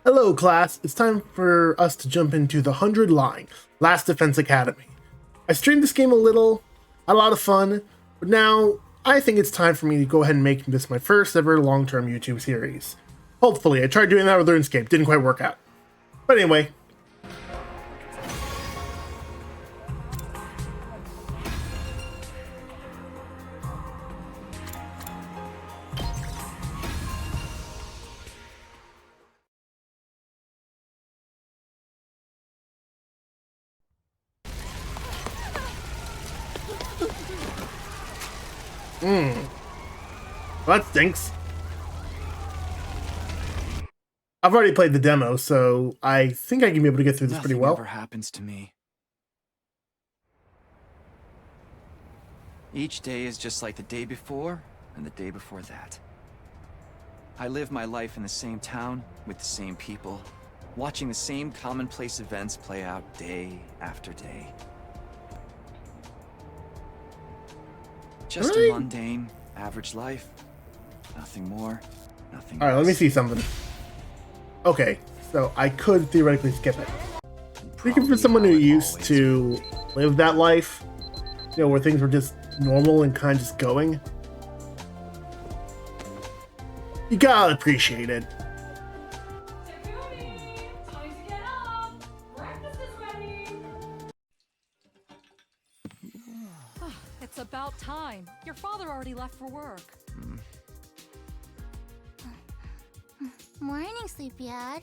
Hello class, it's time for us to jump into the 100 Line, Last Defense Academy. I streamed this game a little, had a lot of fun, but now I think it's time for me to go ahead and make this my first ever long-term YouTube series. Hopefully, I tried doing that with RuneScape, didn't quite work out. But anyway. Well, that stinks. I've already played the demo, so I think I can be able to get through this pretty well. Nothing ever happens to me. Each day is just like the day before and the day before that. I live my life in the same town with the same people, watching the same commonplace events play out day after day. Just a mundane, average life. Nothing more, nothing less. Alright, let me see something. Okay, so I could theoretically skip it. Thinking for someone who used to live that life, you know, where things were just normal and kind of just going, you gotta appreciate it. It's about time. Your father already left for work. Morning, Sleepyhead.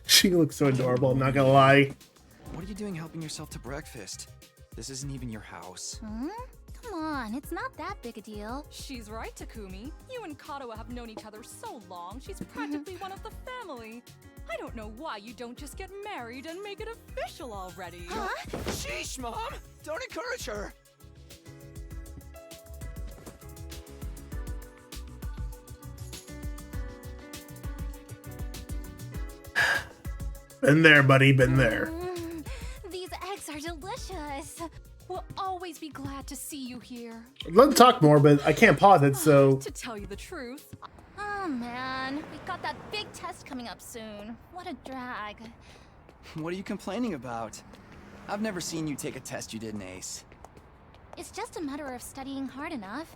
She looks so adorable, I'm not gonna lie. What are you doing helping yourself to breakfast? This isn't even your house. Come on, it's not that big a deal. She's right, Takumi. You and Kato have known each other so long, she's practically one of the family. I don't know why you don't just get married and make it official already. Huh? Sheesh, Mom! Don't encourage her! Been there, buddy, been there. These eggs are delicious. We'll always be glad to see you here. I'd love to talk more, but I can't pause it, so... To tell you the truth, Oh man, we've got that big test coming up soon. What a drag. What are you complaining about? I've never seen you take a test you didn't ace. It's just a matter of studying hard enough.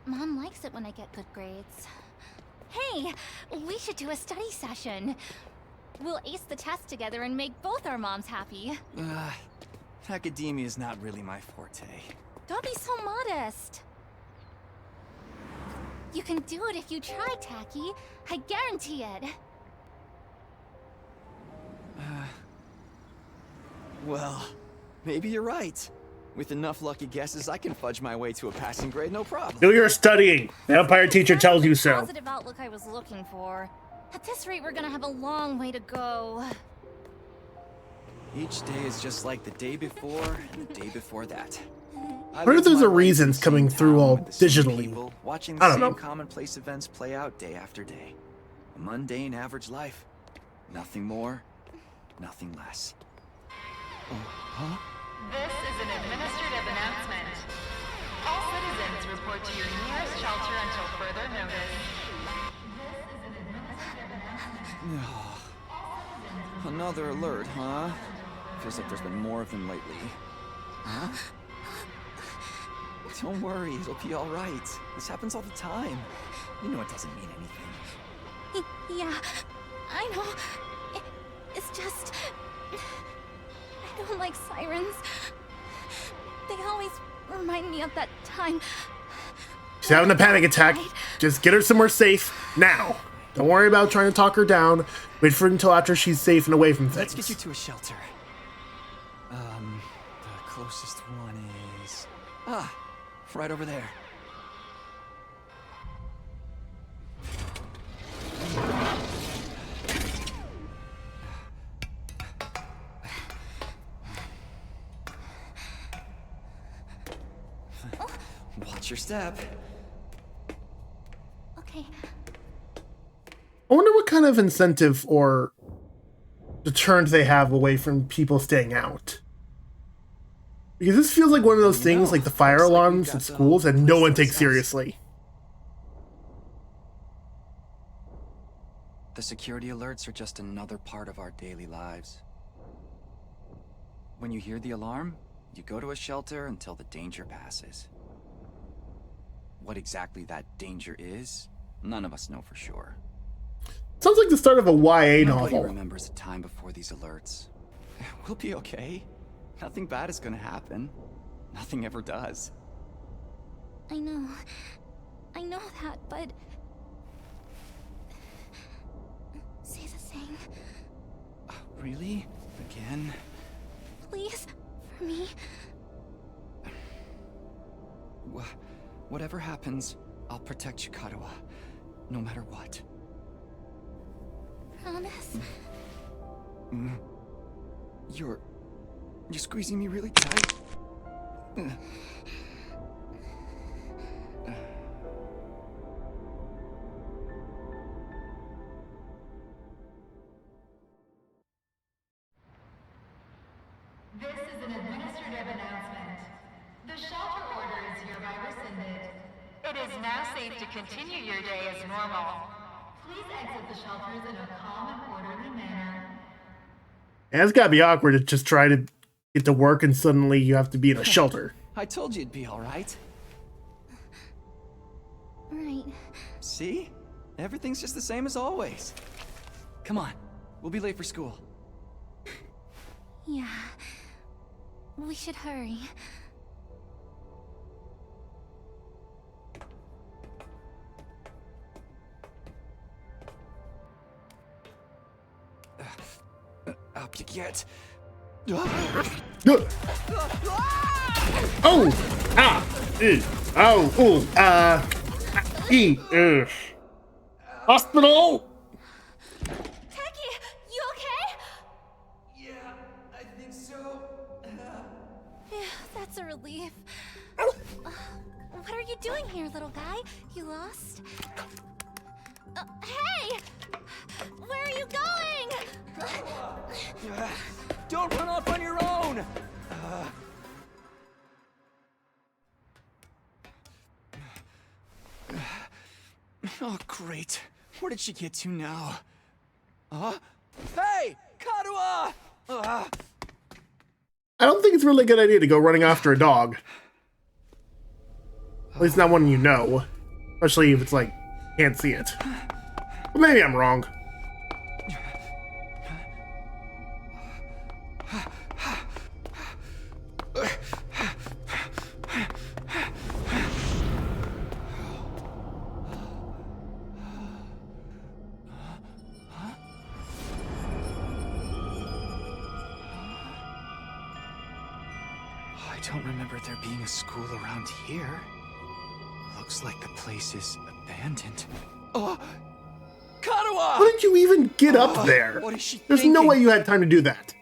Mom likes it when I get good grades. Hey, we should do a study session. We'll ace the test together and make both our moms happy. Academia is not really my forte. Don't be so modest. You can do it if you try, Tacky. I guarantee it. Well, maybe you're right. With enough lucky guesses, I can fudge my way to a passing grade, no problem. Do your studying. The Empire teacher tells you so. Positive outlook I was looking for. At this rate, we're gonna have a long way to go. Each day is just like the day before and the day before that. What if there's a reasons coming through all digitally? Watching I the don't same know. commonplace events play out day after day. A mundane, average life. Nothing more, nothing less. Oh, huh? This is an administrative announcement. All citizens report to your nearest shelter until further notice. Another alert, huh? Feels like there's been more of them lately. Huh? Don't worry, it'll be all right. This happens all the time. You know it doesn't mean anything. Yeah, I know. It's just... I don't like sirens. They always remind me of that time She's having a panic attack. Just get her somewhere safe now. Don't worry about trying to talk her down. Wait for until after she's safe and away from things. Let's get you to a shelter. The closest one is... right over there. Watch your step. Okay. I wonder what kind of incentive or deterrent they have away from people staying out. Because this feels like one of those things, like the fire alarms at schools, that no one takes seriously. The security alerts are just another part of our daily lives. When you hear the alarm, you go to a shelter until the danger passes. What exactly that danger is, none of us know for sure. Sounds like the start of a YA Nobody novel. remembers a time before these alerts. We'll be okay. Nothing bad is gonna happen. Nothing ever does. I know that, but... Say the thing. Really? Again? Please, for me. Whatever happens, I'll protect you, Kadoa. No matter what. Promise? You're squeezing me really tight. This is an administrative announcement. The shelter order is hereby rescinded. It is now safe to continue your day as normal. Please exit the shelters in a calm and orderly manner. And it's gotta be awkward to just try to get to work and suddenly you have to be in a shelter. I told you it'd be alright. Right. See? Everything's just the same as always. Come on. We'll be late for school. Yeah. We should hurry. Up you get. Oh! Ah! Hospital! Techie, you okay? Yeah, I think so. Yeah, that's a relief. What are you doing here, little guy? You lost? Hey! Where are you going? Don't run off on your own! Oh, great. Where did she get to now? Hey! Kadoa! I don't think it's really a good idea to go running after a dog. At least not one you know. Especially if it's like, can't see it. But maybe I'm wrong. I don't remember there being a school around here. Looks like the place is abandoned. Oh! Kadoa! How did you even get up there? What is she There's thinking? no way you had time to do that.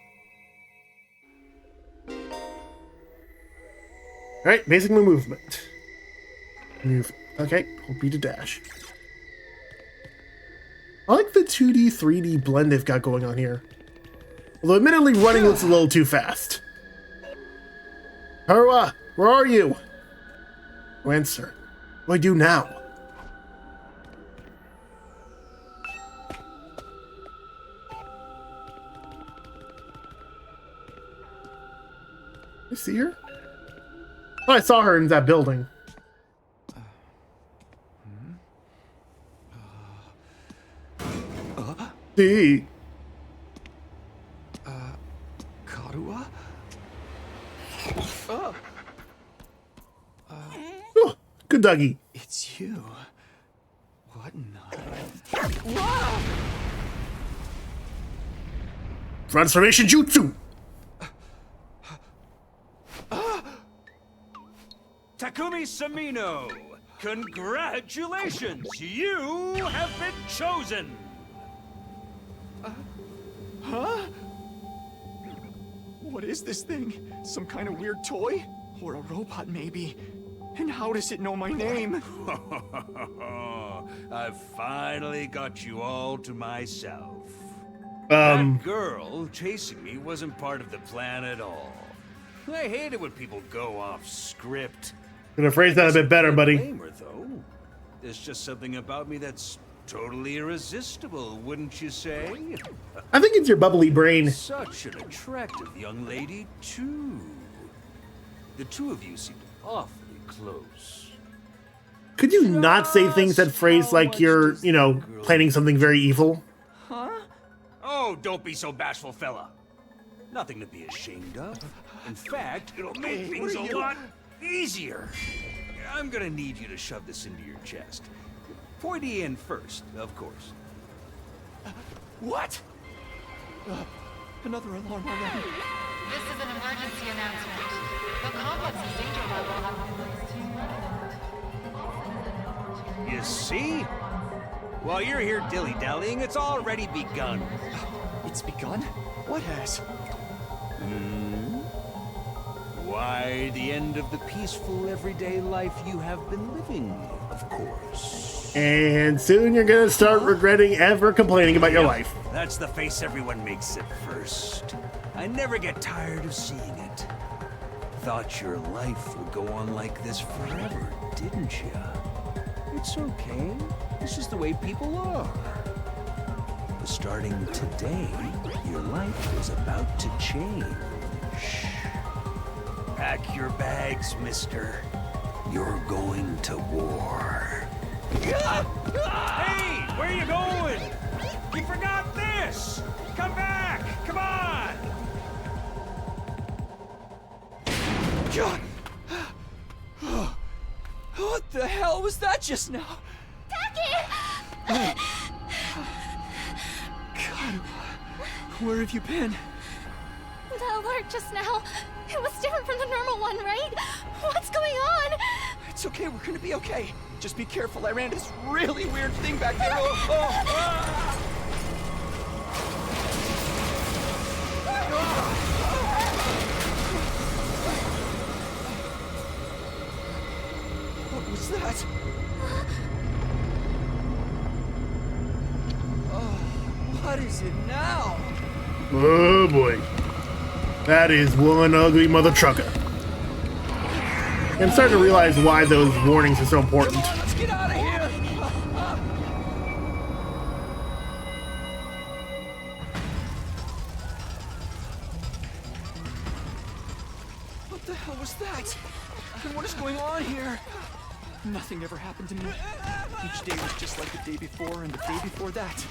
Alright, basic movement. Move. Okay, hold B to dash. I like the 2D, 3D blend they've got going on here. Although admittedly running looks a little too fast. Haruha, where are you? No answer. What do I do now? You see her? Oh, I saw her in that building. Hey. Kadoa? Oh, good doggy. It's It's you. What not? Transformation Jutsu! Takumi Samino, congratulations! You have been chosen! What is this thing? Some kind of weird toy? Or a robot, maybe? And how does it know my name? I've finally got you all to myself. Um, That girl chasing me wasn't part of the plan at all. I hate it when people go off script. gonna phrase that a bit better, buddy. Blame her, though. There's just something about me that's totally irresistible, wouldn't you say? I think it's your bubbly brain. Such an attractive young lady, too. The two of you seem awfully close. Could you not say things that phrase like you're, you know, planning something very evil? Oh, don't be so bashful, fella. Nothing to be ashamed of. In fact, it'll make things a lot easier. I'm gonna need you to shove this into your chest. Pointy in first, of course. What? Another alarm already. This is an emergency announcement. The complex's danger level has been raised to You see? While you're here dilly-dallying, it's already begun. It's begun? What has? Why, the end of the peaceful, everyday life you have been living, of course. And soon you're gonna start regretting ever complaining about your life. That's the face everyone makes at first. I never get tired of seeing it. Thought your life would go on like this forever, didn't you? It's okay. This is the way people are. But starting today, your life is about to change. Pack your bags, mister. You're going to war. Hey, where are you going? You forgot this! Come back! Come on! What the hell was that just now? God, where have you been? The alert just now. It was different from the normal one, right? What's going on? It's okay, we're gonna be okay. Just be careful, I ran into this really weird thing back there. Ah! What was that? What is it now? Oh boy. That is one ugly mother trucker. I'm starting to realize why those warnings are so important. Come on, let's get out of here! What the hell was that? And what is going on here? Nothing ever happened to me. Each day was just like the day before and the day before that.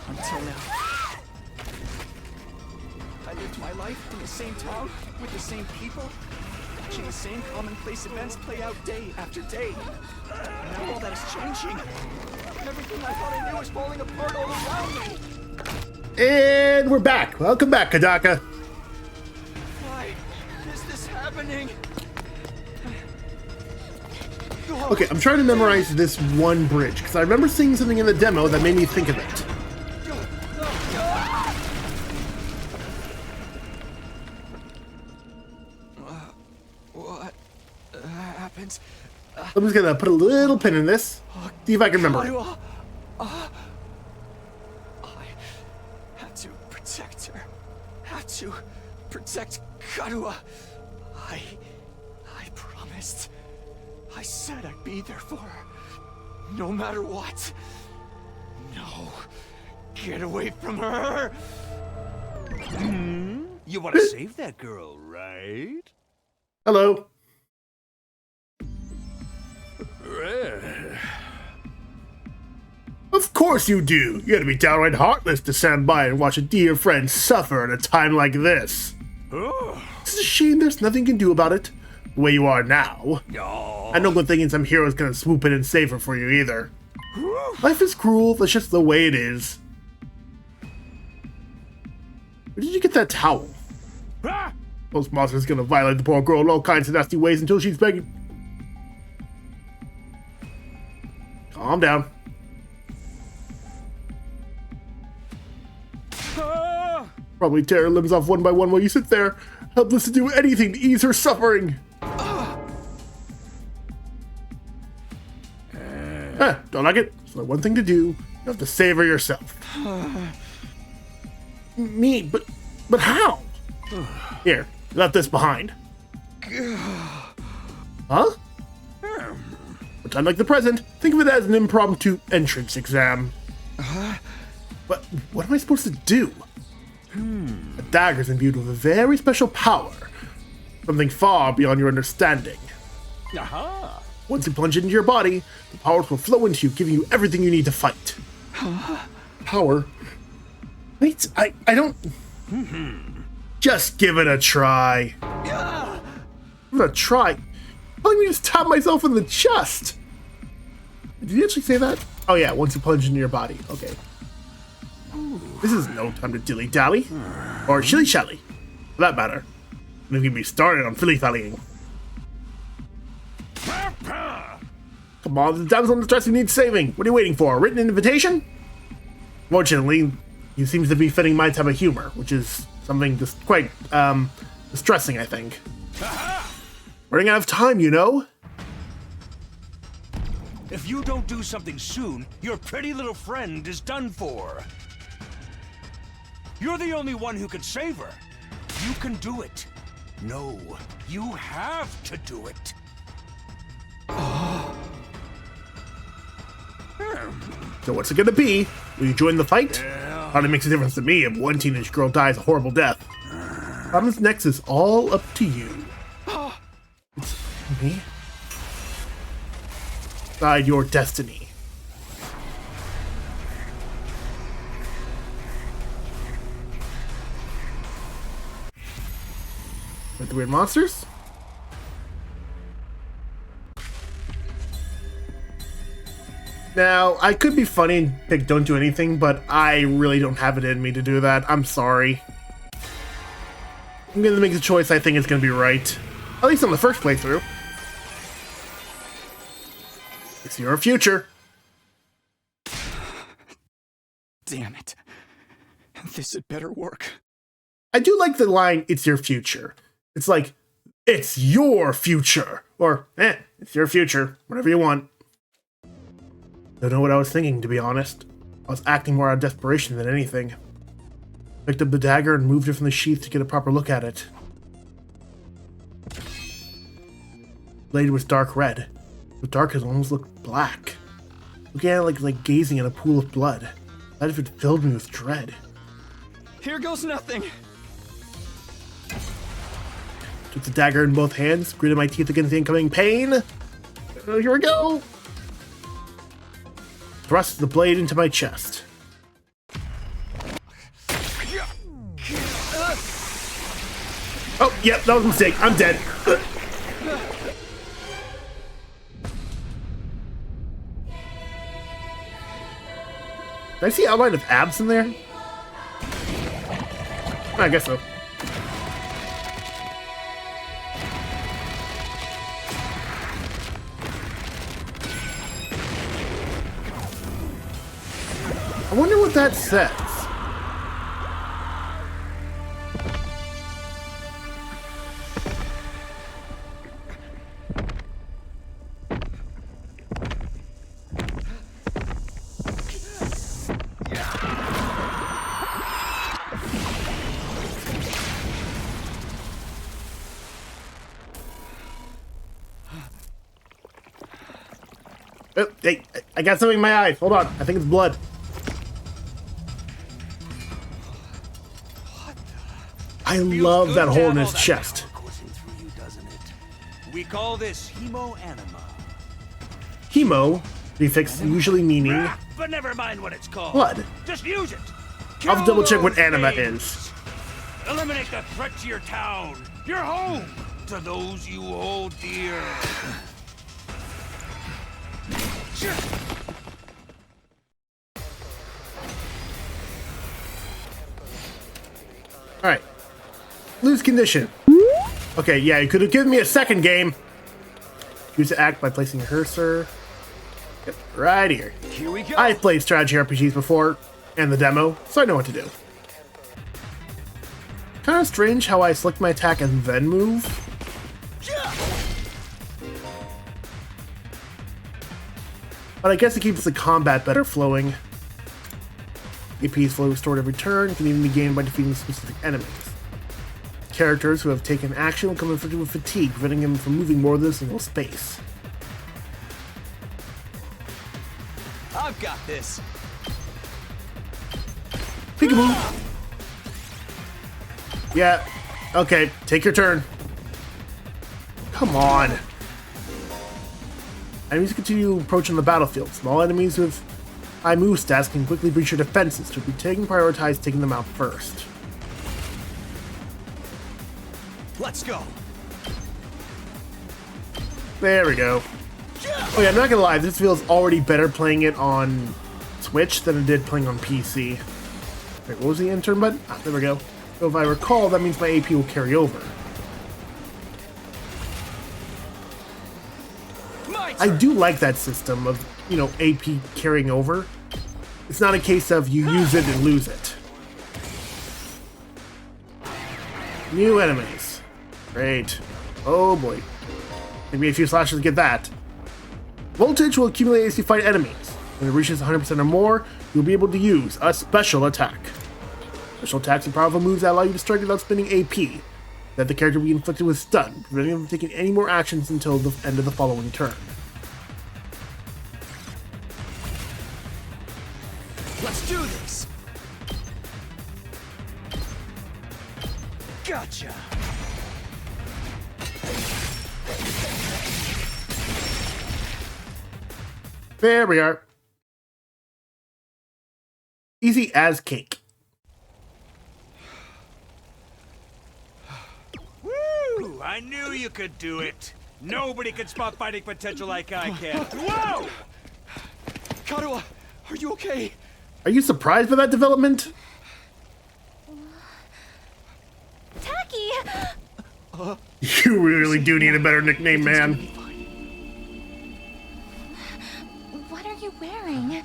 Until now. I lived my life in the same town, with the same people, watching the same commonplace events play out day after day. And now all that is changing. Everything I thought I knew is falling apart all around me. And we're back. Welcome back, Kadaka. Why is this happening? Okay, I'm trying to memorize this one bridge, because I remember seeing something in the demo that made me think of it. What happens? I'm just gonna put a little pin in this, see if I can remember it. I had to protect her. Had to protect Karua. I promised. I said I'd be there for her. No matter what. No. Get away from her! You want to save that girl, right? Hello. Of course you do. You gotta be downright heartless to stand by and watch a dear friend suffer at a time like this. Oh. It's a shame there's nothing you can do about it. The way you are now. Oh, I don't go thinking some hero is gonna swoop in and save her for you either. Life is cruel, that's just the way it is. Where did you get that towel? Those monsters gonna violate the poor girl in all kinds of nasty ways until she's begging. Calm down. Probably tear her limbs off one by one while you sit there, helpless to do anything to ease her suffering. Don't like it? It's the one thing to do. You have to save her yourself. Me? But how? Here, left this behind. Huh? Pretend like the present. Think of it as an impromptu entrance exam. But what am I supposed to do? A dagger is imbued with a very special power. Something far beyond your understanding. Once you plunge it into your body, the powers will flow into you, giving you everything you need to fight. Power? Wait, I don't... Just give it a try. Give it a try? Let me just tap myself in the chest. Did you actually say that? Oh yeah, once you plunge into your body. Okay. This is no time to dilly-dally. Or shilly-shally, for that matter. Don't get me started on filly-fallying. Come on, the damsel in distress who needs saving. What are you waiting for? A written invitation? Fortunately, he seems to be fitting my type of humor, which is something just quite, distressing, I think. Running out of time, you know? If you don't do something soon, your pretty little friend is done for. You're the only one who can save her. You can do it. No, you have to do it. So what's it gonna be? Will you join the fight? Hardly makes a difference to me if one teenage girl dies a horrible death. What happens next is all up to you. It's me? Decide your destiny. With the weird monsters? Now, I could be funny and pick don't do anything, but I really don't have it in me to do that. I'm sorry. I'm gonna make the choice I think is gonna be right. At least on the first playthrough. It's your future. Damn it. This had better work. I do like the line, it's your future. It's like, it's your future. Or, it's your future. Whatever you want. Don't know what I was thinking, to be honest. I was acting more out of desperation than anything. Picked up the dagger and moved it from the sheath to get a proper look at it. The blade was dark red. The dark has almost looked black. Looking at it like gazing at a pool of blood. That if it filled me with dread. Here goes nothing. Took the dagger in both hands, gritted my teeth against the incoming pain. Here we go. Thrust the blade into my chest. Oh, yep, that was a mistake. I'm dead. Did I see outline of abs in there? I guess so. I wonder what that says. Oh, hey, I got something in my eye. Hold on. I think it's blood. I love that hole in his chest. We call this hemo-anima. Hemo, prefix usually meaning But never mind what it's called. blood. Just use it. I'll Kill double check what those anima things. is. Eliminate the threat to your town, your home, to those you hold dear. Alright. Lose condition. Okay, yeah, you could have given me a second game. Use the act by placing a cursor. Yep, right here. Here we go. I've played strategy RPGs before, and the demo, so I know what to do. Kind of strange how I select my attack and then move. But I guess it keeps the combat better flowing. AP is fully restored every turn, can even be gained by defeating specific enemies. Characters who have taken action will come inflicted with fatigue, preventing them from moving more than a single space. I've got this. Peekaboo! Yeah, okay, take your turn. Come on. Enemies continue approaching the battlefield. Small enemies with high move stats can quickly breach your defenses, so if you prioritize taking them out first. Let's go. There we go. Oh yeah, I'm not gonna lie, this feels already better playing it on Switch than it did playing on PC. Wait, what was the end turn button? Ah, there we go. So if I recall, that means my AP will carry over. I do like that system of, you know, AP carrying over. It's not a case of you use it and lose it. New enemies. Great. Oh boy. Maybe a few slashes to get that. Voltage will accumulate as you fight enemies. When it reaches 100% or more, you'll be able to use a special attack. Special attacks and powerful moves that allow you to strike without spending AP. That the character will be inflicted with stun, preventing them from taking any more actions until the end of the following turn. Let's do this. Gotcha. There we are. Easy as cake. Woo! I knew you could do it. Nobody can spot fighting potential like I can. Whoa! Karuha, are you okay? Are you surprised by that development? Tacky! You really do need a better nickname, man. What are you wearing?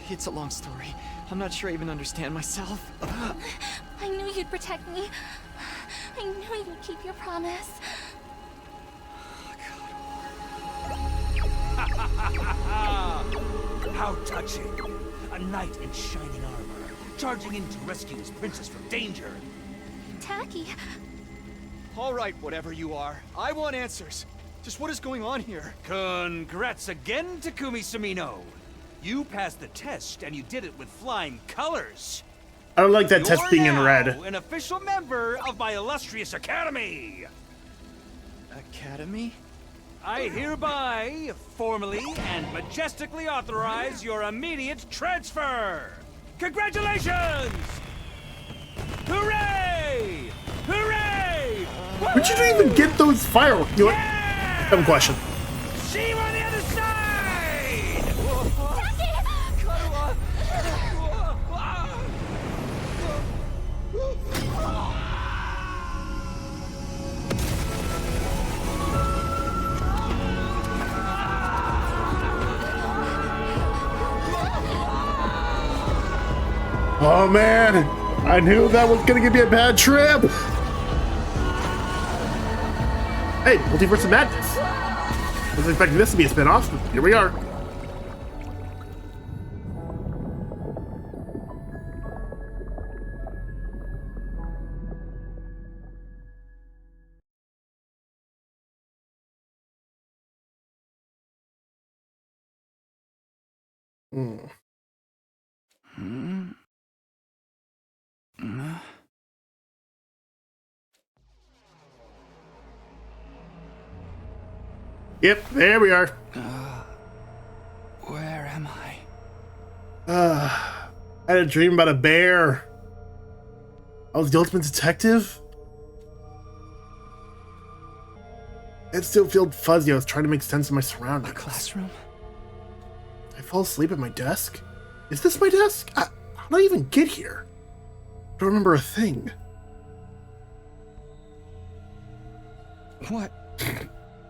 It's a long story. I'm not sure I even understand myself. I knew you'd protect me. I knew you'd keep your promise. How touching. A knight in shining armor, charging in to rescue his princess from danger. Tacky, All right, whatever you are. I want answers. Just what is going on here? Congrats again, Takumi Sumino. You passed the test, and you did it with flying colors. I don't like that test being in red. You're now an official member of my illustrious academy. Academy? I hereby, formally and majestically authorize your immediate transfer. Congratulations! Hooray! Hooray! Where'd you even get those fireworks? You know what? I have a question. See you on the other side! Oh man, I knew that was gonna give me a bad trip. Hey, Multiverse of Madness. I was expecting this to be a spin-off, but here we are. Yep, there we are. Where am I? I had a dream about a bear. I was the ultimate detective? It still felt fuzzy. I was trying to make sense of my A surroundings. classroom? fall asleep at my desk? Is this my desk? How did I even get here? I don't remember a thing. What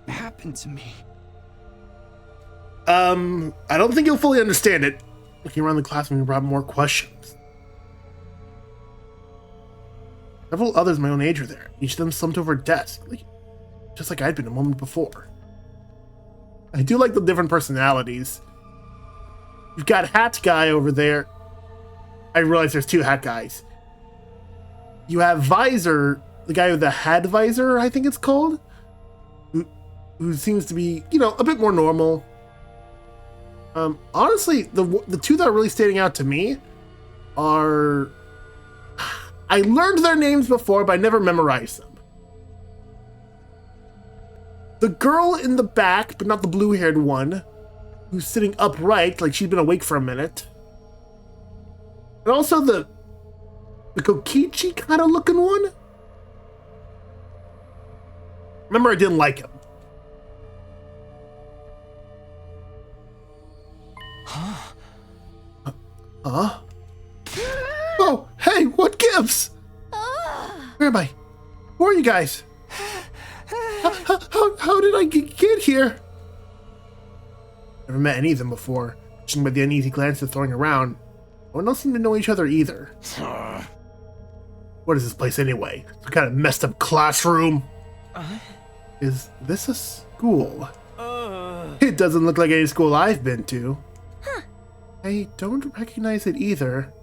happened to me? I don't think you'll fully understand it. Looking around the classroom brought more questions. Several others my own age were there. Each of them slumped over a desk, just like I'd been a moment before. I do like the different personalities. You've got Hat Guy over there. I realize there's two Hat Guys. You have Visor, the guy with the head visor, I think it's called, who seems to be, a bit more normal. Honestly, the two that are really standing out to me are... I learned their names before, but I never memorized them. The girl in the back, but not the blue-haired one, who's sitting upright, like she'd been awake for a minute. And also the Kokichi kind of looking one. Remember, I didn't like him. Huh? Oh, hey, what gives? Where am I? Who are you guys? How did I get here? Never met any of them before. Judging by the uneasy glances they're throwing around, no one else seemed to know each other either. What is this place anyway? Some kind of messed up classroom? Is this a school? It doesn't look like any school I've been to. I don't recognize it either.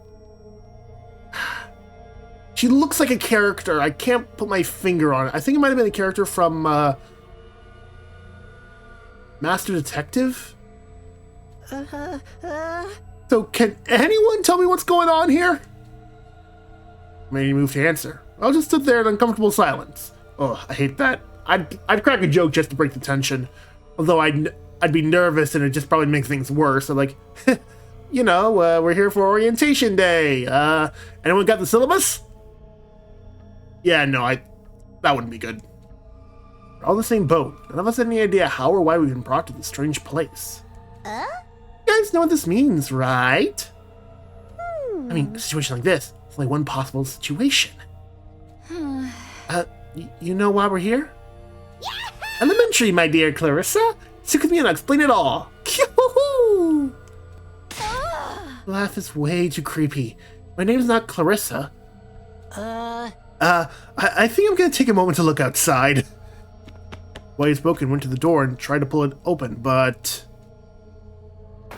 She looks like a character. I can't put my finger on it. I think it might have been a character from Master Detective? So can anyone tell me what's going on here? Made move to answer. I'll just sit there in uncomfortable silence. Oh, I hate that. I'd crack a joke just to break the tension. Although I'd be nervous and it'd just probably make things worse. I'm like, we're here for orientation day. Anyone got the syllabus? Yeah, no, that wouldn't be good. We're all in the same boat. None of us had any idea how or why we've been brought to this strange place. You guys know what this means, right? I mean, a situation like this, it's only one possible situation. You know why we're here? Elementary, my dear Clarissa. Stick with me and I'll explain it all. Laugh is way too creepy. My name's not Clarissa. I think I'm gonna take a moment to look outside. While he spoke and went to the door and tried to pull it open, but... I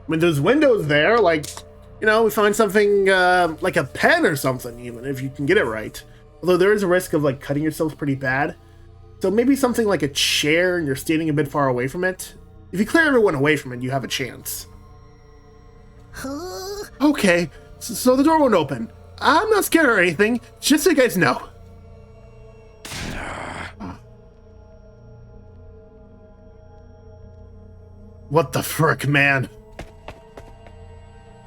mean, there's windows there, we find something, like a pen or something, even, if you can get it right. Although there is a risk of, cutting yourself pretty bad. So maybe something like a chair and you're standing a bit far away from it. If you clear everyone away from it, you have a chance. Okay, so the door won't open. I'm not scared or anything, just so you guys know. What the frick, man?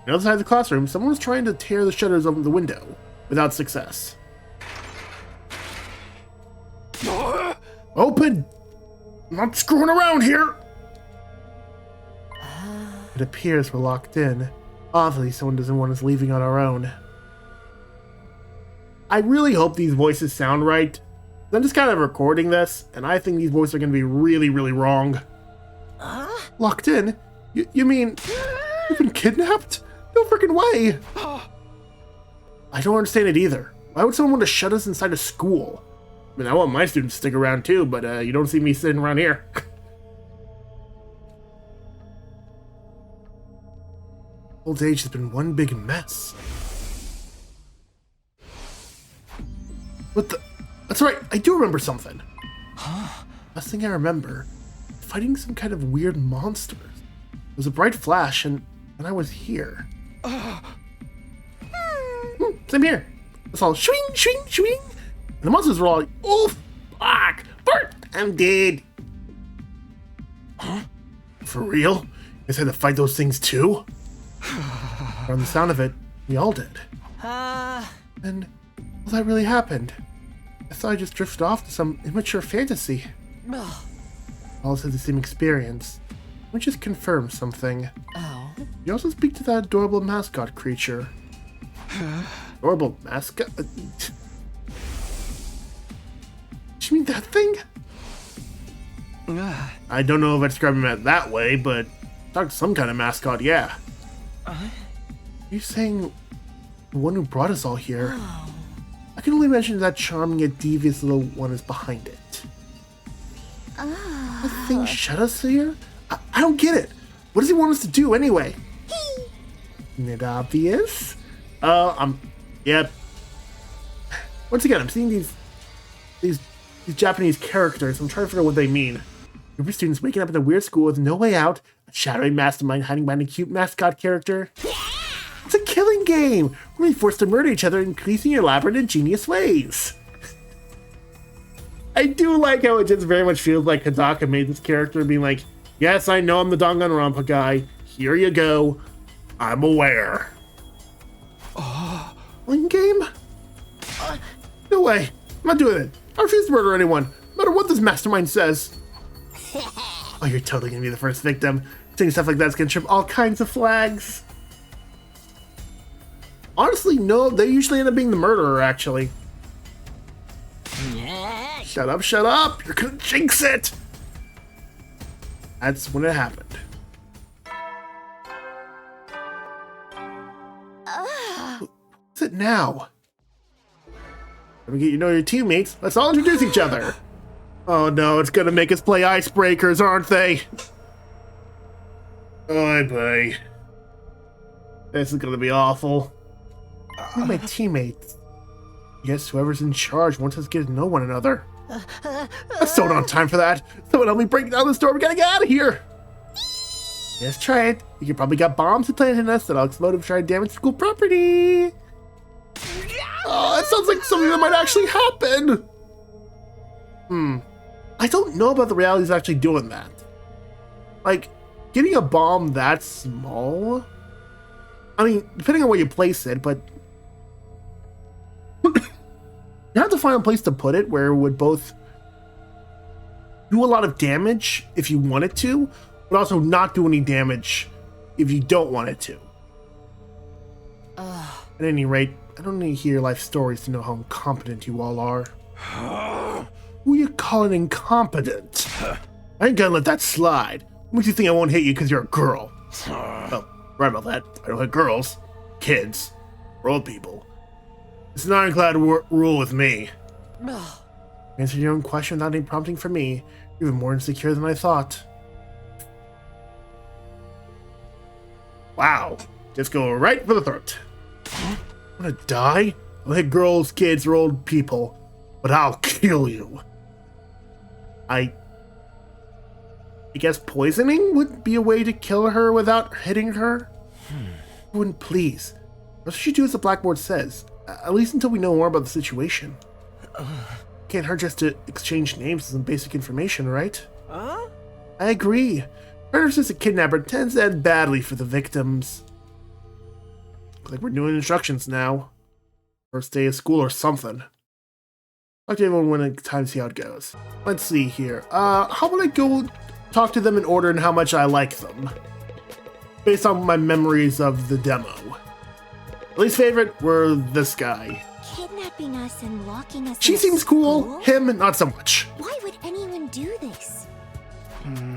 On the other side of the classroom, someone was trying to tear the shutters of the window, without success. Open! I'm not screwing around here! It appears we're locked in. Obviously, someone doesn't want us leaving on our own. I really hope these voices sound right. I'm just kind of recording this, and I think these voices are going to be really, really wrong. Locked in? You mean you've been kidnapped? No freaking way! I don't understand it either. Why would someone want to shut us inside a school? I mean, I want my students to stick around too, but you don't see me sitting around here. Old age has been one big mess. What the? That's right, I do remember something. Last thing I remember, fighting some kind of weird monsters. It was a bright flash, and I was here. Same here. It's all swing, swing, swing. And the monsters were all like, oh, fuck, Bert, I'm dead. Huh? For real? You guys had to fight those things too? From the sound of it, we all did. And, well, that really happened. I thought I just drifted off to some immature fantasy. all had the same experience. Let me just confirm something. Oh. You also speak to that adorable mascot creature. Adorable mascot? Do you mean that thing? I don't know if I'd describe him that way, but talk to some kind of mascot, yeah. Are you saying the one who brought us all here? I can only imagine that charming yet devious little one is behind it. The thing shut us here? I don't get it. What does he want us to do anyway? Isn't it obvious? Yep. Once again, I'm seeing these Japanese characters. I'm trying to figure out what they mean. Group of students waking up at a weird school with no way out, a shadowy mastermind hiding behind a cute mascot character. It's a killing game. We're being forced to murder each other in increasingly elaborate and ingenious ways. I do like how it just very much feels like Hidaka made this character being like, yes, I know I'm the Danganronpa guy. Here you go. I'm aware. Killing game? No way. I'm not doing it. I refuse to murder anyone, no matter what this mastermind says. Oh, you're totally gonna be the first victim. Saying stuff like that's gonna trip all kinds of flags. Honestly, no, they usually end up being the murderer, actually. Shut up, shut up! You're gonna jinx it! That's when it happened. What's it now? Let me get you to know your teammates. Let's all introduce each other. Oh no, it's gonna make us play icebreakers, aren't they? Oh boy. This is gonna be awful. Who are my teammates? Yes, whoever's in charge wants us to get to know one another. I still don't have time for that. Someone help me break down this door. We gotta get out of here. Yes, try it. You probably got bombs planted in us that'll explode if try to damage school property. Oh, that sounds like something that might actually happen. I don't know about the realities of actually doing that. Like, getting a bomb that small? I mean, depending on where you place it, but you have to find a place to put it where it would both do a lot of damage if you want it to, but also not do any damage if you don't want it to. At any rate, I don't need to hear your life stories to know how incompetent you all are. Who you calling incompetent? I ain't gonna let that slide. What makes you think I won't hit you because you're a girl? Oh, right about that. I don't hit girls. Kids. Or old people. It's an ironclad rule with me. Answer your own question without any prompting from me. You're even more insecure than I thought. Wow. Just go right for the throat. Wanna die? I'll hit girls, kids, or old people. But I'll kill you. I guess poisoning would be a way to kill her without hitting her? Wouldn't please. What should you do as the blackboard says? At least until we know more about the situation. Can't hurt just to exchange names and some basic information, right? I agree. Murder since a kidnapper tends to end badly for the victims. Looks like we're doing instructions now. First day of school or something. Talk to everyone when it's time to see how it goes. Let's see here. How about I go talk to them in order and how much I like them? Based on my memories of the demo. Least favorite were this guy. Kidnapping us and locking us She in seems school? cool. Him, not so much. Why would anyone do this?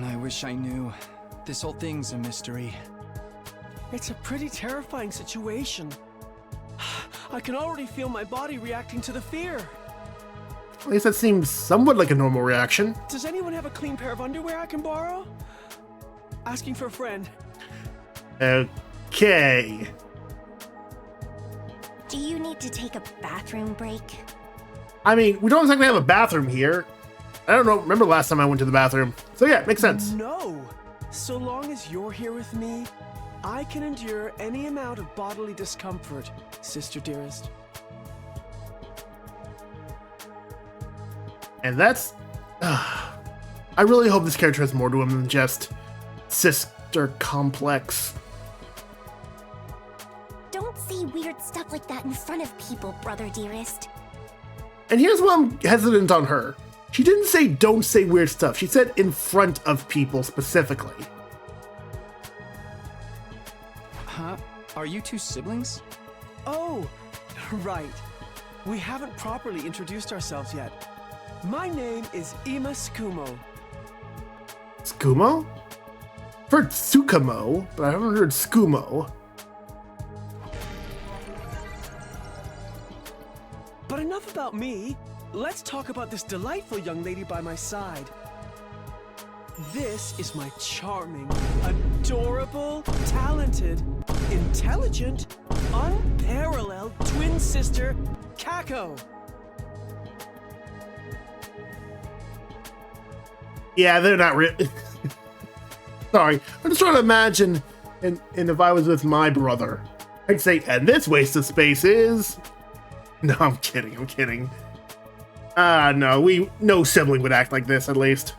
I wish I knew. This whole thing's a mystery. It's a pretty terrifying situation. I can already feel my body reacting to the fear. At least that seems somewhat like a normal reaction. Does anyone have a clean pair of underwear I can borrow? Asking for a friend. Okay. Do you need to take a bathroom break? I mean, we don't exactly have a bathroom here. I don't know. Remember last time I went to the bathroom? So yeah, makes sense. No. So long as you're here with me, I can endure any amount of bodily discomfort, sister dearest. And that's... I really hope this character has more to him than just sister complex. Don't say weird stuff like that in front of people, brother dearest. And here's why I'm hesitant on her. She didn't say don't say weird stuff. She said in front of people specifically. Huh? Are you two siblings? Oh, right. We haven't properly introduced ourselves yet. My name is Ima Tsukumo. Skumo? I've heard Tsukumo, but I haven't heard Skumo. But enough about me. Let's talk about this delightful young lady by my side. This is my charming, adorable, talented, intelligent, unparalleled twin sister, Kako. Yeah, they're not real. Sorry, I'm just trying to imagine, and if I was with my brother, I'd say, and this waste of space is... No, I'm kidding. No sibling would act like this, at least.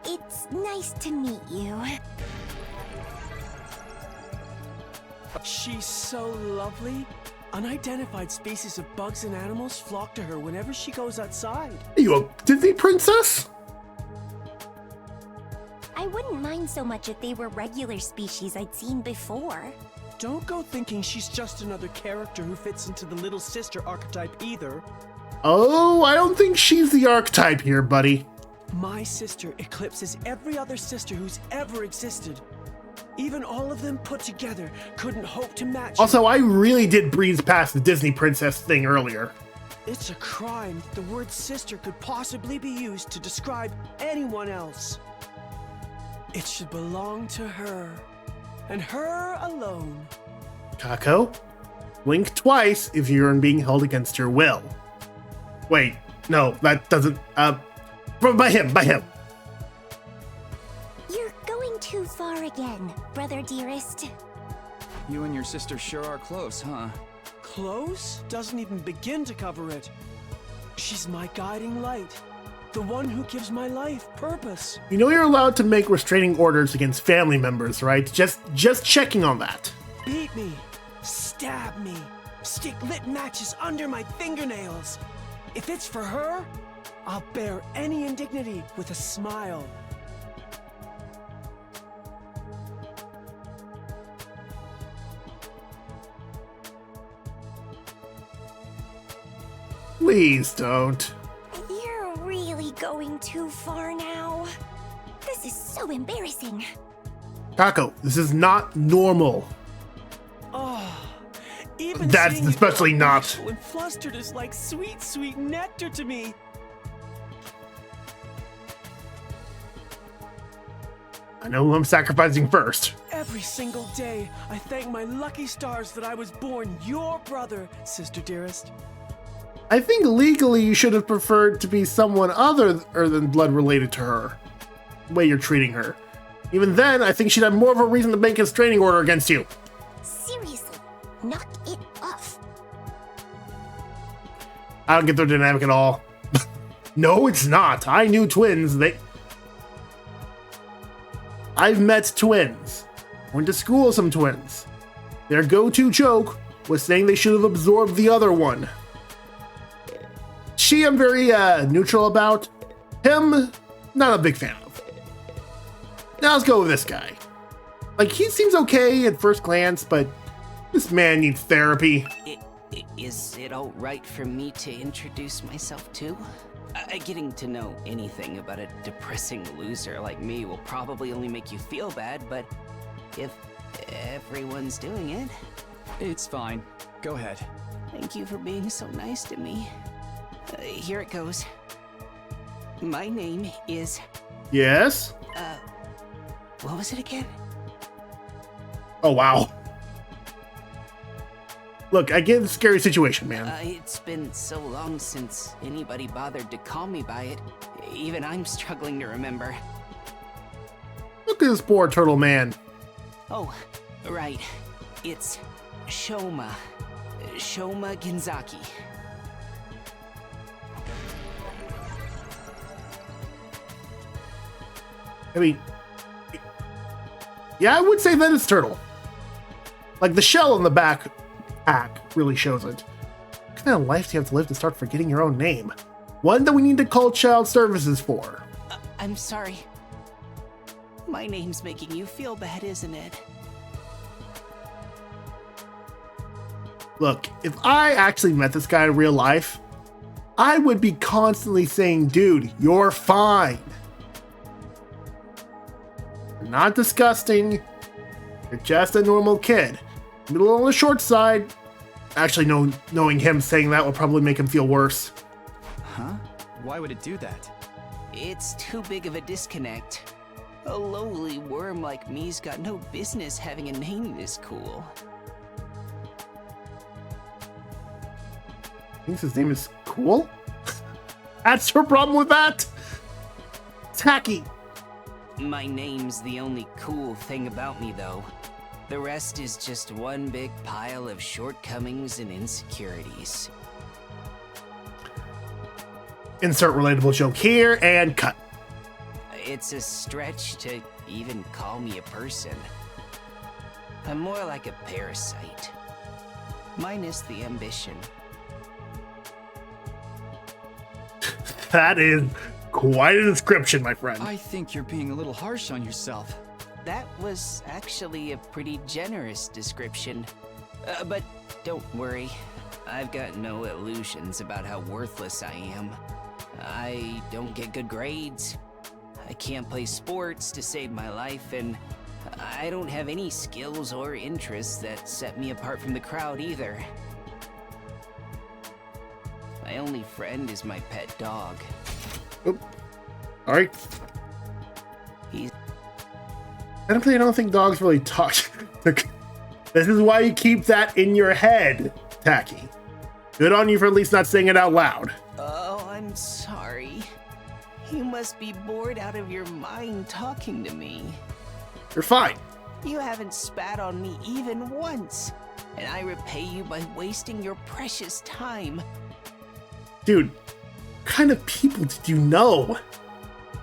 It's nice to meet you. She's so lovely. Unidentified species of bugs and animals flock to her whenever she goes outside. Are you a Disney princess? I wouldn't mind so much if they were regular species I'd seen before. Don't go thinking she's just another character who fits into the little sister archetype either. Oh, I don't think she's the archetype here, buddy. My sister eclipses every other sister who's ever existed. Even all of them put together couldn't hope to match. Also, I really did breeze past the Disney princess thing earlier. It's a crime that the word sister could possibly be used to describe anyone else. It should belong to her, and her alone. Kako, blink twice if you're being held against your will. Wait, no, that doesn't, by him. You're going too far again, brother dearest. You and your sister sure are close, huh? Close doesn't even begin to cover it. She's my guiding light, the one who gives my life purpose. You know you're allowed to make restraining orders against family members, right? Just checking on that. Beat me, stab me, stick lit matches under my fingernails. If it's for her, I'll bear any indignity with a smile. Please don't. You're really going too far now. This is so embarrassing. Kako, this is not normal. Oh, even That's seeing you especially feel not. bashful and flustered is like sweet, sweet nectar to me. I know who I'm sacrificing first. Every single day, I thank my lucky stars that I was born your brother, sister dearest. I think legally you should have preferred to be someone other than blood related to her. The way you're treating her. Even then, I think she'd have more of a reason to make a restraining order against you. Seriously, knock it off. I don't get their dynamic at all. No, it's not. I knew twins. I've met twins. Went to school with some twins. Their go-to joke was saying they should have absorbed the other one. She, I'm very neutral about. Him, not a big fan of. Now let's go with this guy. Like, he seems okay at first glance, but this man needs therapy. Is it all right for me to introduce myself too? Getting to know anything about a depressing loser like me will probably only make you feel bad, but if everyone's doing it... It's fine. Go ahead. Thank you for being so nice to me. Here it goes. My name is... Yes? What was it again? Oh, wow. Look, I get the scary situation, man. It's been so long since anybody bothered to call me by it. Even I'm struggling to remember. Look at this poor turtle man. Oh, right. It's Shoma. Shoma Genzaki. I mean, yeah, I would say that is turtle. Like, the shell on the back pack really shows it. What kind of life do you have to live to start forgetting your own name? One that we need to call child services for. I'm sorry. My name's making you feel bad, isn't it? Look, if I actually met this guy in real life, I would be constantly saying, dude, you're fine. You're not disgusting. You're just a normal kid. A little on the short side. Actually, knowing him saying that would probably make him feel worse. Huh? Why would it do that? It's too big of a disconnect. A lowly worm like me's got no business having a name this cool. Thinks his name is cool? That's your problem with that? Tacky. My name's the only cool thing about me, though. The rest is just one big pile of shortcomings and insecurities. Insert relatable joke here and cut. It's a stretch to even call me a person. I'm more like a parasite. Minus the ambition. That is quite a description, my friend. I think you're being a little harsh on yourself. That was actually a pretty generous description. But don't worry, I've got no illusions about how worthless I am. I don't get good grades, I can't play sports to save my life, and I don't have any skills or interests that set me apart from the crowd either. My only friend is my pet dog. Oop. Alright. He's... I don't think dogs really talk. This is why you keep that in your head, Tacky. Good on you for at least not saying it out loud. Oh, I'm sorry. You must be bored out of your mind talking to me. You're fine. You haven't spat on me even once, and I repay you by wasting your precious time. Dude, what kind of people did you know?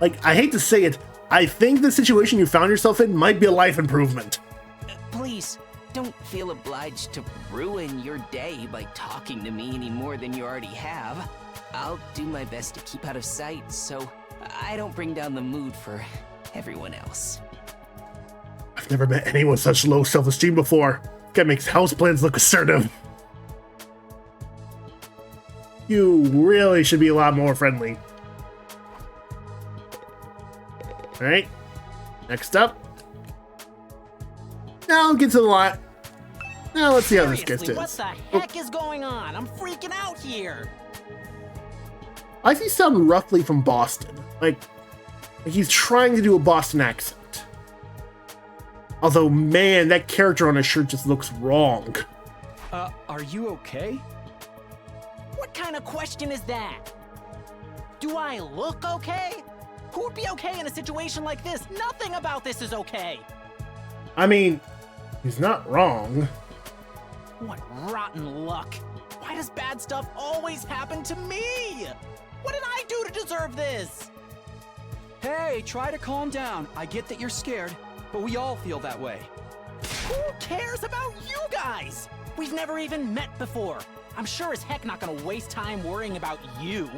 Like, I hate to say it, I think the situation you found yourself in might be a life improvement. Please, don't feel obliged to ruin your day by talking to me any more than you already have. I'll do my best to keep out of sight so I don't bring down the mood for everyone else. I've never met anyone with such low self-esteem before. Guy makes houseplants look assertive. You really should be a lot more friendly. Alright. Next up. Now get to the lot. Now let's see how this gets Seriously, to. what the heck is going on? I'm freaking out here. I see sound roughly from Boston. Like he's trying to do a Boston accent. Although, man, that character on his shirt just looks wrong. Are you okay? What kind of question is that? Do I look okay? Who would be okay in a situation like this? Nothing about this is okay. I mean, he's not wrong. What rotten luck. Why does bad stuff always happen to me? What did I do to deserve this? Hey, try to calm down. I get that you're scared, but we all feel that way. Who cares about you guys? We've never even met before. I'm sure as heck not gonna waste time worrying about you.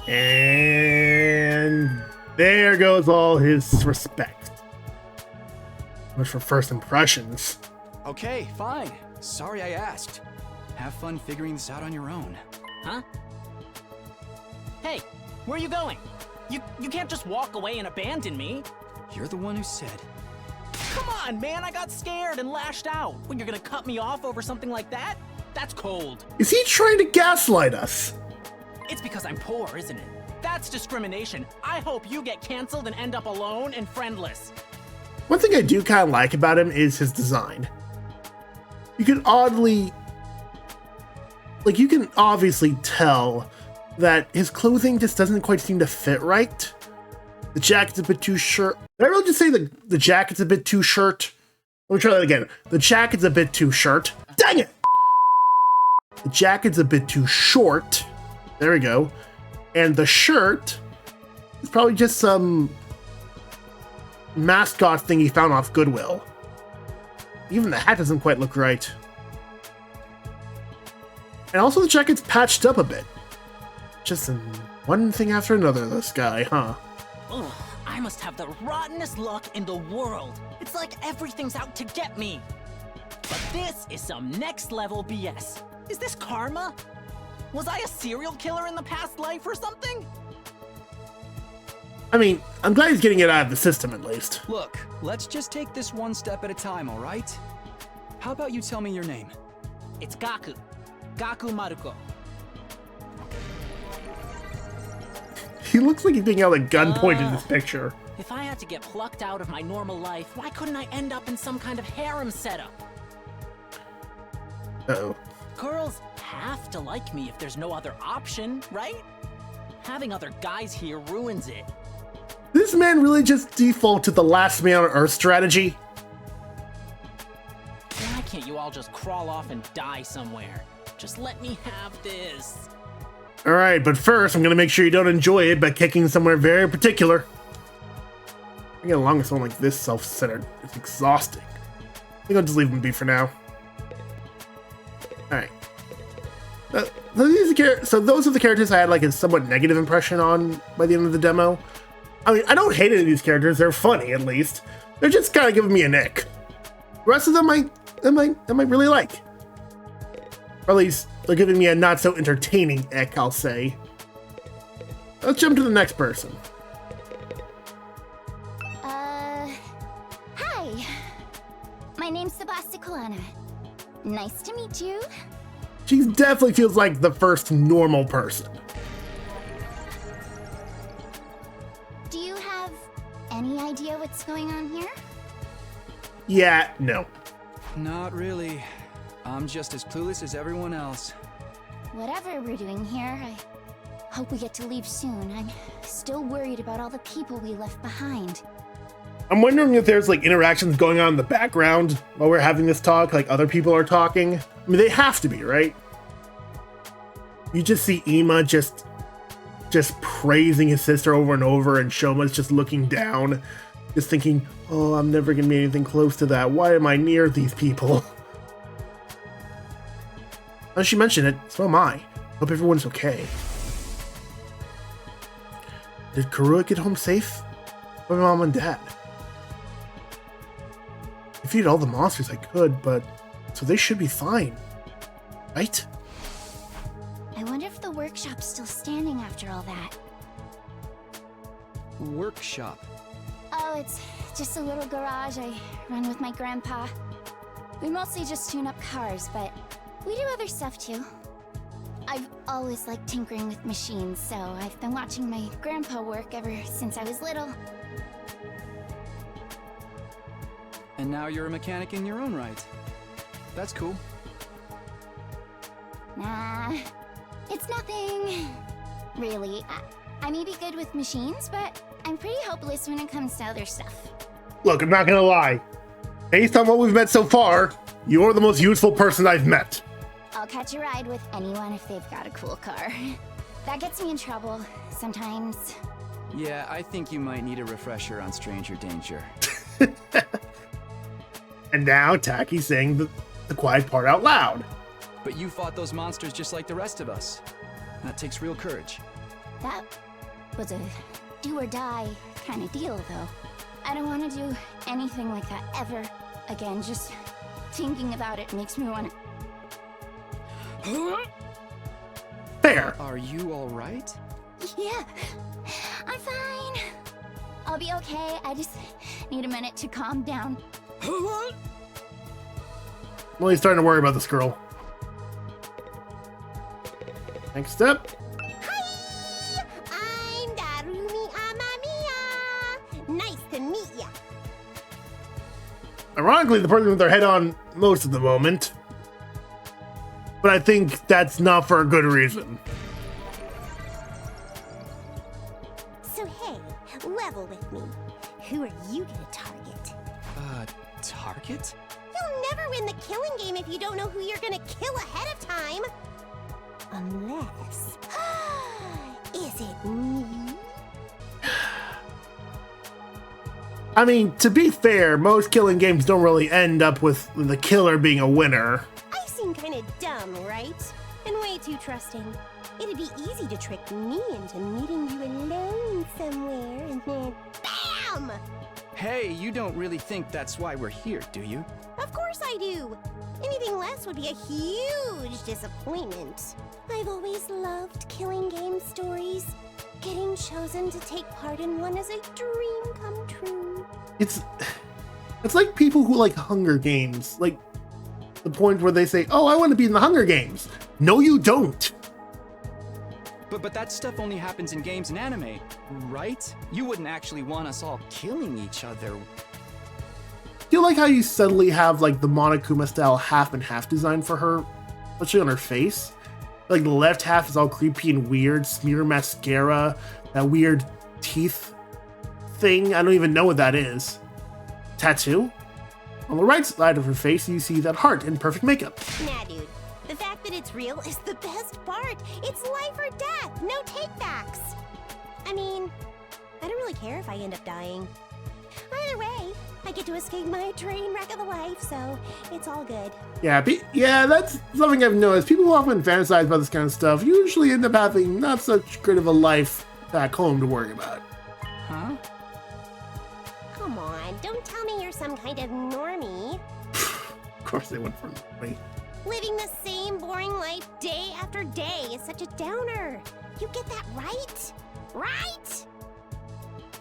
And there goes all his respect. Much for first impressions. Okay, fine. Sorry I asked. Have fun figuring this out on your own. Huh? Hey, where are you going? You can't just walk away and abandon me. You're the one who said. Come on, man, I got scared and lashed out. When you're gonna cut me off over something like that? That's cold. Is he trying to gaslight us? It's because I'm poor, isn't it? That's discrimination. I hope you get canceled and end up alone and friendless. One thing I do kind of like about him is his design. You can obviously tell that his clothing just doesn't quite seem to fit right. The jacket's a bit too short. Did I really just say the jacket's a bit too short? Let me try that again. The jacket's a bit too short. Dang it! The jacket's a bit too short. There we go. And the shirt is probably just some mascot thing he found off Goodwill. Even the hat doesn't quite look right. And also the jacket's patched up a bit. Just one thing after another, this guy, huh? Ugh, I must have the rottenest luck in the world. It's like everything's out to get me. But this is some next level BS. Is this karma? Was I a serial killer in the past life or something? I mean, I'm glad he's getting it out of the system at least. Look, let's just take this one step at a time, all right? How about you tell me your name? It's Gaku. Gaku Maruko. He looks like he's being held at gunpoint in this picture. If I had to get plucked out of my normal life, why couldn't I end up in some kind of harem setup? Uh-oh. Girls have to like me if there's no other option, right? Having other guys here ruins it. This man really just default to the last man on Earth strategy? Why can't you all just crawl off and die somewhere? Just let me have this. Alright, but first I'm gonna make sure you don't enjoy it by kicking somewhere very particular. I get along with someone like this self-centered. It's exhausting. I think I'll just leave him be for now. Alright. So those are the characters I had like a somewhat negative impression on by the end of the demo. I mean, I don't hate any of these characters. They're funny, at least. They're just kind of giving me an ick. The rest of them I might really like. Or at least they're giving me a not so entertaining ick, I'll say. Let's jump to the next person. Hi. My name's Sebastikulana. Nice to meet you. She definitely feels like the first normal person. Do you have any idea what's going on here? Yeah, no. Not really. I'm just as clueless as everyone else. Whatever we're doing here, I hope we get to leave soon. I'm still worried about all the people we left behind. I'm wondering if there's like interactions going on in the background while we're having this talk, like other people are talking. I mean, they have to be, right? You just see Ima just praising his sister over and over, and Shoma's just looking down, just thinking, oh, I'm never gonna be anything close to that. Why am I near these people? As she mentioned it, so am I. Hope everyone's okay. Did Karua get home safe? My mom and dad. I defeated all the monsters I could, but so they should be fine, right? I wonder if the workshop's still standing after all that. Workshop. Oh, it's just a little garage I run with my grandpa. We mostly just tune up cars, but we do other stuff too. I've always liked tinkering with machines, so I've been watching my grandpa work ever since I was little. And now you're a mechanic in your own right. That's cool. Nah, it's nothing. Really, I may be good with machines, but I'm pretty hopeless when it comes to other stuff. Look, I'm not gonna lie. Based on what we've met so far, you're the most useful person I've met. I'll catch a ride with anyone if they've got a cool car. That gets me in trouble sometimes. Yeah, I think you might need a refresher on stranger danger. And now Taki's saying the quiet part out loud. But you fought those monsters just like the rest of us. That takes real courage. That was a do or die kind of deal, though. I don't want to do anything like that ever again. Just thinking about it makes me want to... Fair. Are you all right? Yeah, I'm fine. I'll be okay. I just need a minute to calm down. Well, he's starting to worry about this girl. Next up. Hi! I'm Darumi Amamiya! Nice to meet ya! Ironically, the person with their head on most of the moment. But I think that's not for a good reason. So hey, level with me. Who are you gonna target? Target? You'll never win the killing game if you don't know who you're gonna kill ahead of time! Unless... Is it me? I mean, to be fair, most killing games don't really end up with the killer being a winner. I seem kinda dumb, right? and way too trusting. It'd be easy to trick me into meeting you alone somewhere and then BAM! Hey, you don't really think that's why we're here, do you? Of course I do. Anything less would be a huge disappointment. I've always loved killing game stories. Getting chosen to take part in one is a dream come true. It's like people who like Hunger Games, like the point where they say, "Oh, I want to be in the Hunger Games." No, you don't. But that stuff only happens in games and anime, right? You wouldn't actually want us all killing each other. Do you like how you suddenly have like the Monokuma style half and half design for her, especially on her face? Like the left half is all creepy and weird, smear mascara, that weird teeth thing. I don't even know what that is. Tattoo? On the right side of her face, you see that heart in perfect makeup. Nah, dude. The fact that it's real is the best part. It's life or death, no takebacks. I mean, I don't really care if I end up dying. Either way, I get to escape my train wreck of a life, so it's all good. Yeah, that's something I've noticed. People who often fantasize about this kind of stuff usually end up having not such great of a life back home to worry about. Huh? Come on, don't tell me you're some kind of normie. Of course they went for me. Living the same boring life day after day is such a downer. You get that right? Right?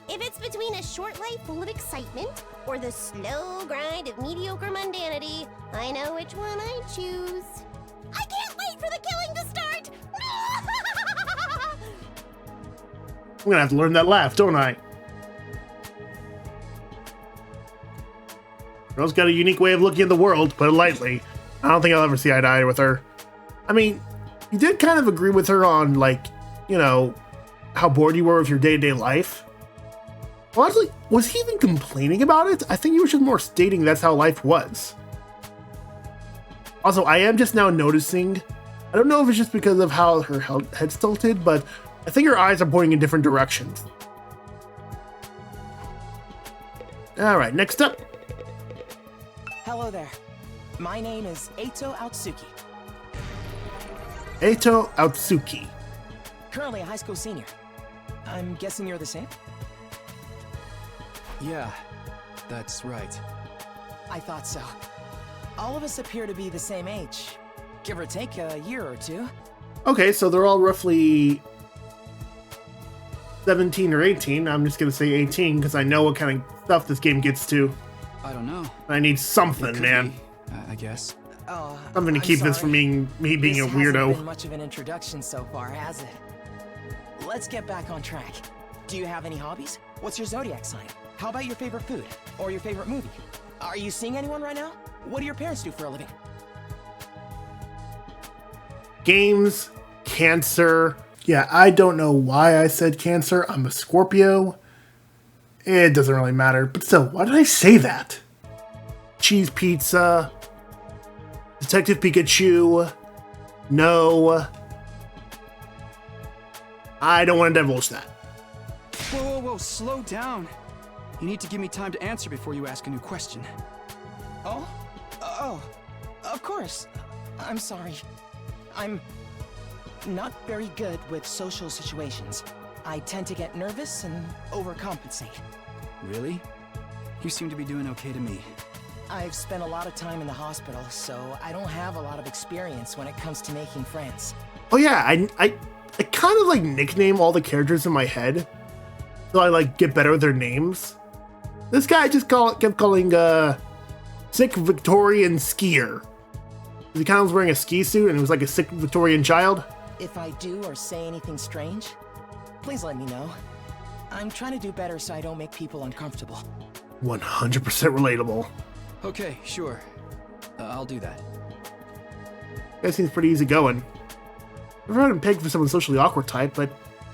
If it's between a short life full of excitement or the slow grind of mediocre mundanity, I know which one I choose. I can't wait for the killing to start! I'm gonna have to learn that laugh, don't I? Girl's got a unique way of looking at the world, to put it lightly. I don't think I'll ever see eye to eye with her. I mean, you did kind of agree with her on, like, you know, how bored you were with your day-to-day life. Well, actually, was he even complaining about it? I think he was just more stating that's how life was. Also, I am just now noticing, I don't know if it's just because of how her head's tilted, but I think her eyes are pointing in different directions. Alright, next up. Hello there. My name is Eito Aotsuki. Eito Aotsuki. Currently a high school senior. I'm guessing you're the same? Yeah, that's right. I thought so. All of us appear to be the same age. Give or take a year or two. Okay, so they're all roughly 17 or 18. I'm just gonna say 18 because I know what kind of stuff this game gets to. I don't know. I need something, man. I guess. Oh, Something to keep this from me being a weirdo. This hasn't been much of an introduction so far, has it? Let's get back on track. Do you have any hobbies? What's your zodiac sign? How about your favorite food? Or your favorite movie? Are you seeing anyone right now? What do your parents do for a living? Games, Cancer. Yeah, I don't know why I said Cancer. I'm a Scorpio. It doesn't really matter. But still, why did I say that? Cheese pizza. Detective Pikachu. No. I don't want to divulge that. Whoa, slow down. You need to give me time to answer before you ask a new question. Oh, of course. I'm sorry. I'm not very good with social situations. I tend to get nervous and overcompensate. Really? You seem to be doing okay to me. I've spent a lot of time in the hospital, so I don't have a lot of experience when it comes to making friends. Oh yeah, I kind of like nickname all the characters in my head, so I like get better with their names. This guy just kept calling sick Victorian skier. He kind of was wearing a ski suit and it was like a sick Victorian child. If I do or say anything strange, please let me know. I'm trying to do better so I don't make people uncomfortable. 100% relatable. Okay, sure. I'll do that. Guy seems pretty easygoing. I've heard him pegged for someone socially awkward type, but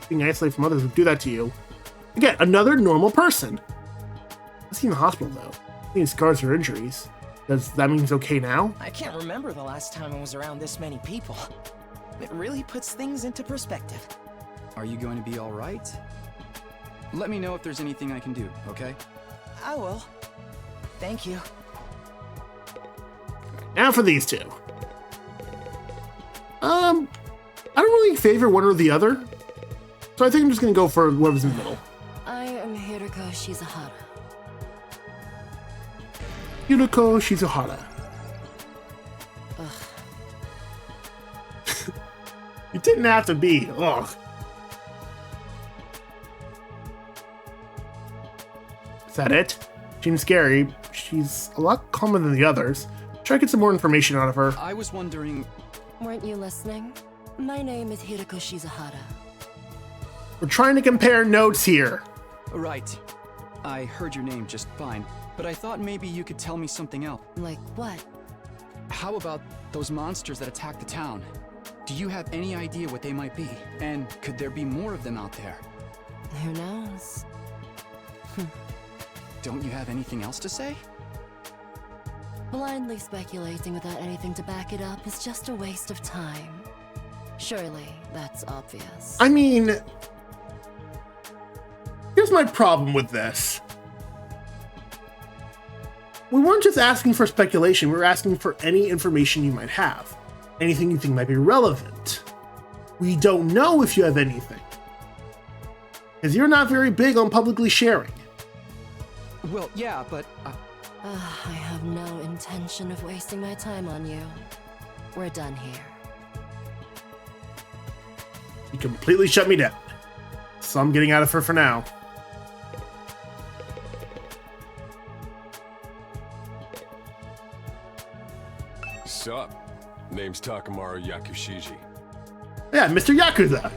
being isolated from others would do that to you. Again, another normal person. Is he in the hospital though? Any scars or injuries? Does that mean he's okay now? I can't remember the last time I was around this many people. It really puts things into perspective. Are you going to be all right? Let me know if there's anything I can do, okay? I will. Thank you. Now for these two. I don't really favor one or the other, so I think I'm just gonna go for whatever's in the middle. I am Hiroko Shizuhara. Yuriko Shizuhara. You didn't have to be. Ugh. Is that it? Seems scary. She's a lot calmer than the others. Try to get some more information out of her. I was wondering... Weren't you listening? My name is Hiroko Shizuhara. We're trying to compare notes here. Right. I heard your name just fine, but I thought maybe you could tell me something else. Like what? How about those monsters that attacked the town? Do you have any idea what they might be? And could there be more of them out there? Who knows? Don't you have anything else to say? Blindly speculating without anything to back it up is just a waste of time. Surely, that's obvious. I mean, here's my problem with this. We weren't just asking for speculation, we were asking for any information you might have. Anything you think might be relevant. We don't know if you have anything. Because you're not very big on publicly sharing. Well, yeah, but... I have no intention of wasting my time on you. We're done here. You completely shut me down. So I'm getting out of her for now. Sup? Name's Takamaru Yakushiji. Yeah, Mr. Yakuza.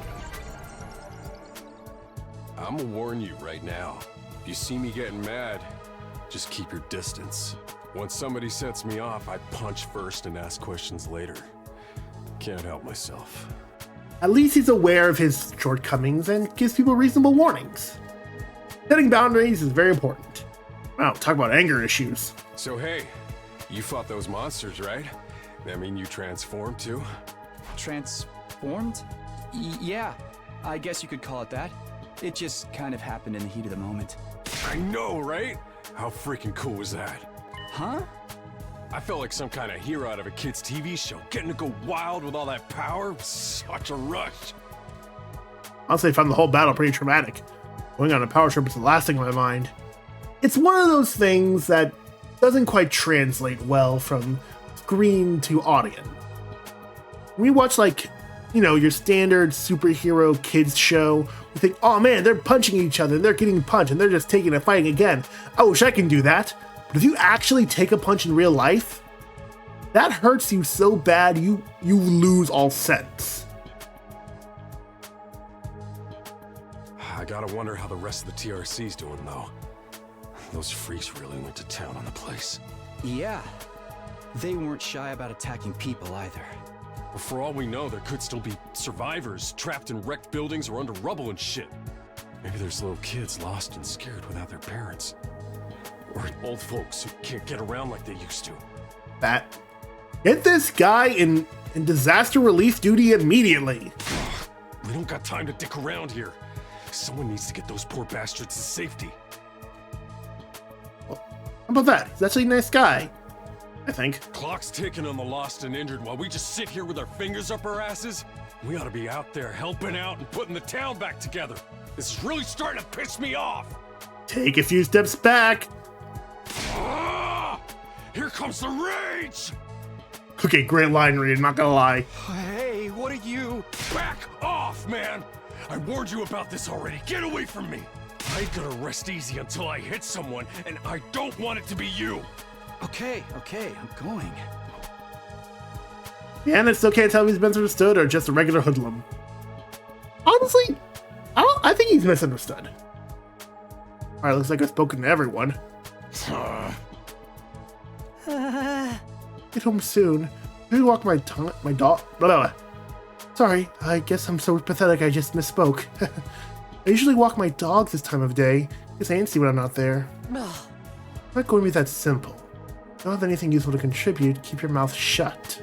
I'ma warn you right now. If you see me getting mad, just keep your distance. Once somebody sets me off, I punch first and ask questions later. Can't help myself. At least he's aware of his shortcomings and gives people reasonable warnings. Setting boundaries is very important. Wow, talk about anger issues. So hey, you fought those monsters, right? That mean you transformed too? Transformed? Yeah, I guess you could call it that. It just kind of happened in the heat of the moment. I know, right? How freaking cool was that? Huh? I felt like some kind of hero out of a kid's TV show. Getting to go wild with all that power was such a rush. Honestly, I found the whole battle pretty traumatic. Going on a power trip is the last thing in my mind. It's one of those things that doesn't quite translate well from screen to audience. When you watch, like, you know, your standard superhero kids show, you think, oh man, they're punching each other, they're getting punched, and they're just taking and fighting again. I wish I can do that. But if you actually take a punch in real life, that hurts you so bad you lose all sense. I gotta wonder how the rest of the TRC's doing, though. Those freaks really went to town on the place. Yeah. They weren't shy about attacking people either. But for all we know, there could still be survivors trapped in wrecked buildings or under rubble and shit. Maybe there's little kids lost and scared without their parents. Or old folks who can't get around like they used to. Get this guy in disaster relief duty immediately. We don't got time to dick around here. Someone needs to get those poor bastards to safety. Well, how about that? He's actually a nice guy, I think. Clock's ticking on the lost and injured while we just sit here with our fingers up our asses. We ought to be out there helping out and putting the town back together. This is really starting to piss me off. Take a few steps back. Ah! Here comes the rage! Okay, great line read, not gonna lie. Hey, what are you? Back off, man! I warned you about this already. Get away from me! I ain't gonna rest easy until I hit someone, and I don't want it to be you! Okay, I'm going. Yeah, and I still can't tell if he's misunderstood or just a regular hoodlum. Honestly, I think he's misunderstood. Alright, looks like I've spoken to everyone. Get home soon. Maybe walk my dog. Blah, blah. Sorry, I guess I'm so pathetic I just misspoke. I usually walk my dog this time of day. Guess I ain't see when I'm not there. It's not going to be that simple. Don't have anything useful to contribute, keep your mouth shut.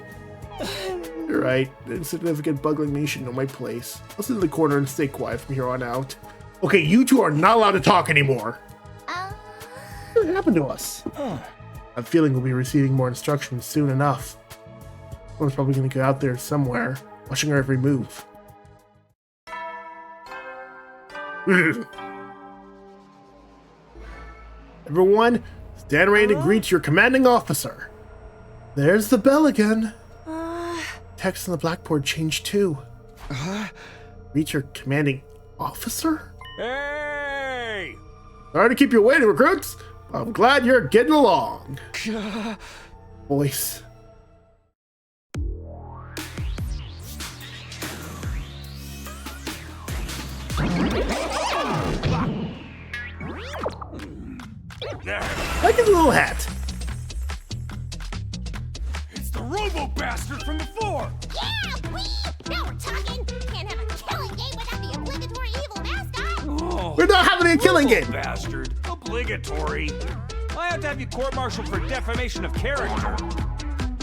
You're right, insignificant bug like me should know my place. I'll sit in the corner and stay quiet from here on out. Okay, you two are not allowed to talk anymore. What happened to us? I have a feeling we'll be receiving more instructions soon enough. Someone's probably gonna go out there somewhere, watching our every move. Everyone, stand ready to greet your commanding officer. There's the bell again. Text on the blackboard changed too. Greet your commanding officer? Hey! Sorry to keep you waiting, recruits. I'm glad you're getting along. Voice. Like his little hat. It's the robo-bastard from before! Yeah, now we're talking. Can't have a killing game without the obligatory evil mascot. Oh, We're not having a killing game. bastard. Obligatory. I have to have you court-martialed for defamation of character.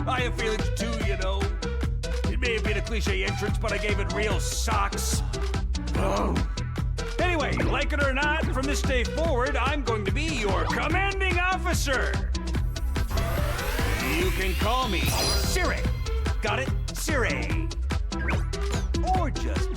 I have feelings too, you know. It may have been a cliche entrance, but I gave it real socks. Oh. Anyway, like it or not, from this day forward, I'm going to be your commanding officer. You can call me Siri. Got it? Siri. Or just